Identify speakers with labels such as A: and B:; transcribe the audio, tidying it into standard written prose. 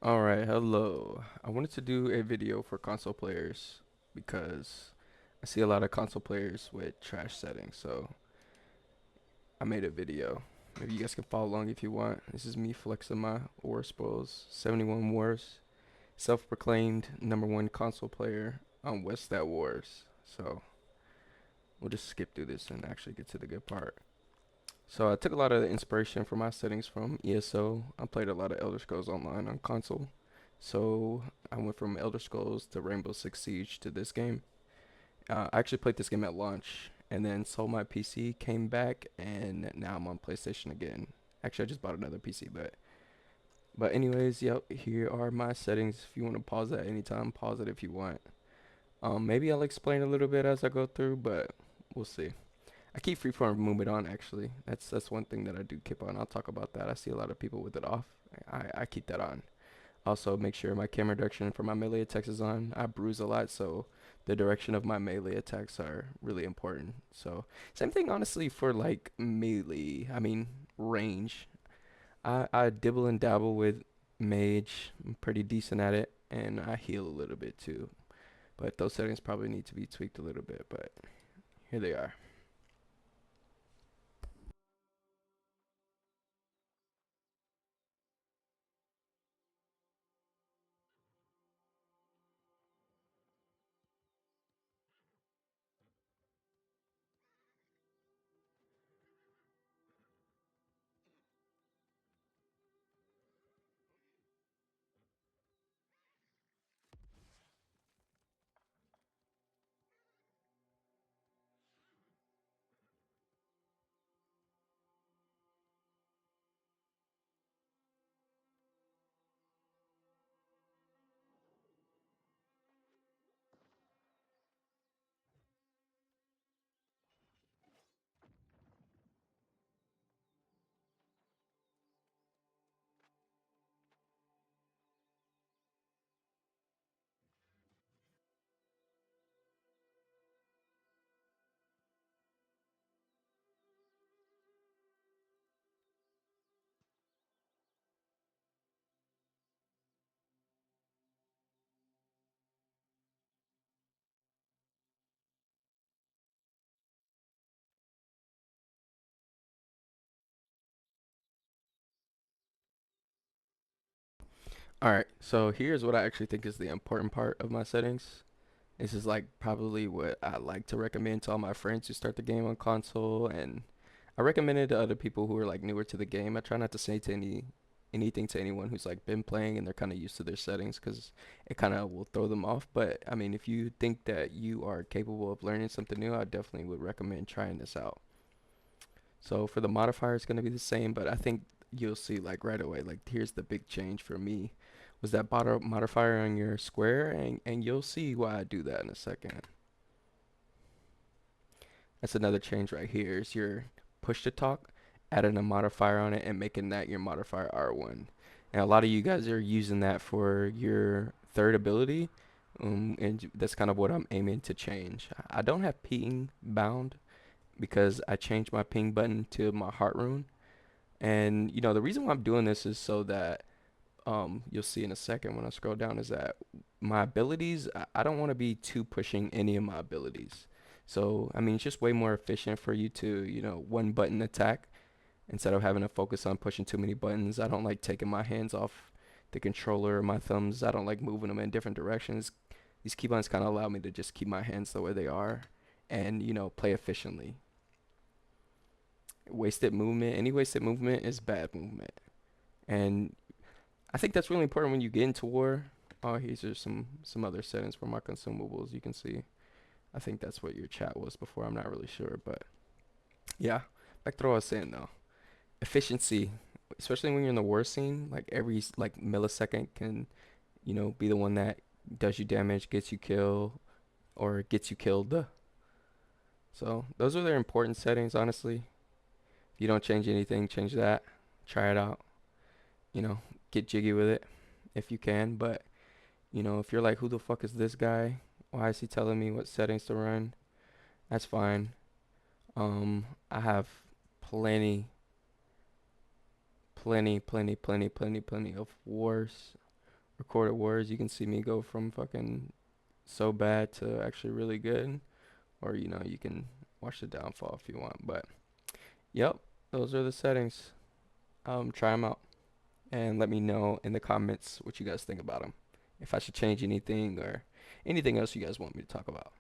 A: Alright, hello. I wanted to do a video for console players because I see a lot of console players with trash settings, so I made a video. Maybe you guys can follow along if you want. This is me flexing my war spoils. 71 wars. Self-proclaimed number one console player on Westat Wars. So we'll just skip through this and actually get to the good part. So I took a lot of inspiration for my settings from ESO. I played a lot of Elder Scrolls Online on console. So I went from Elder Scrolls to Rainbow Six Siege to this game. I actually played this game at launch and then sold my PC, came back, and now I'm on PlayStation again. Actually, I just bought another PC, but anyways, yep. Here are my settings. If you want to pause at any time, pause it if you want. Maybe I'll explain a little bit as I go through, but we'll see. I keep freeform movement on actually. That's one thing that I do keep on. I'll talk about that. I see a lot of people with it off. I keep that on. Also, make sure my camera direction for my melee attacks is on. I bruise a lot, so the direction of my melee attacks are really important. So, same thing honestly for like melee. I mean, range. I dibble and dabble with mage. I'm pretty decent at it, and I heal a little bit too. But those settings probably need to be tweaked a little bit, but here they are. All right, so here's what I actually think is the important part of my settings. This is like probably what I like to recommend to all my friends who start the game on console, and I recommend it to other people who are like newer to the game. I try not to say to anything to anyone who's like been playing and they're kind of used to their settings because it kind of will throw them off. But I mean, if you think that you are capable of learning something new, I definitely would recommend trying this out. So for the modifier, it's gonna be the same, but I think you'll see like right away. Like here's the big change for me was that modifier on your square, and you'll see why I do that in a second. That's another change right here is your push to talk, adding a modifier on it and making that your modifier R1. And a lot of you guys are using that for your third ability, and that's kind of what I'm aiming to change. I don't have ping bound because I changed my ping button to my heart rune. And you know the reason why I'm doing this is so that you'll see in a second when I scroll down is that my abilities, I don't want to be too pushing any of my abilities. So, I mean, it's just way more efficient for you to, one button attack instead of having to focus on pushing too many buttons. I don't like taking my hands off the controller or my thumbs. I don't like moving them in different directions. These keybuttons kind of allow me to just keep my hands the way they are and, play efficiently. Wasted movement, any wasted movement is bad movement. And I think that's really important when you get into war. Oh, here's just some other settings for my consumables. You can see. I think that's what your chat was before. I'm not really sure, but yeah. Back to what I was saying though. Efficiency, especially when you're in the war scene, like every like millisecond can, be the one that does you damage, gets you kill, or gets you killed. So those are their important settings, honestly. If you don't change anything, change that. Try it out. You know, get jiggy with it if you can, but if you're like, who the fuck is this guy? Why is he telling me what settings to run? That's fine. I have plenty, plenty of wars. recorded words, you can see me go from fucking so bad to actually really good, or you can watch the downfall if you want. But yep, those are the settings. Try them out and let me know in the comments what you guys think about them. If I should change anything or anything else you guys want me to talk about.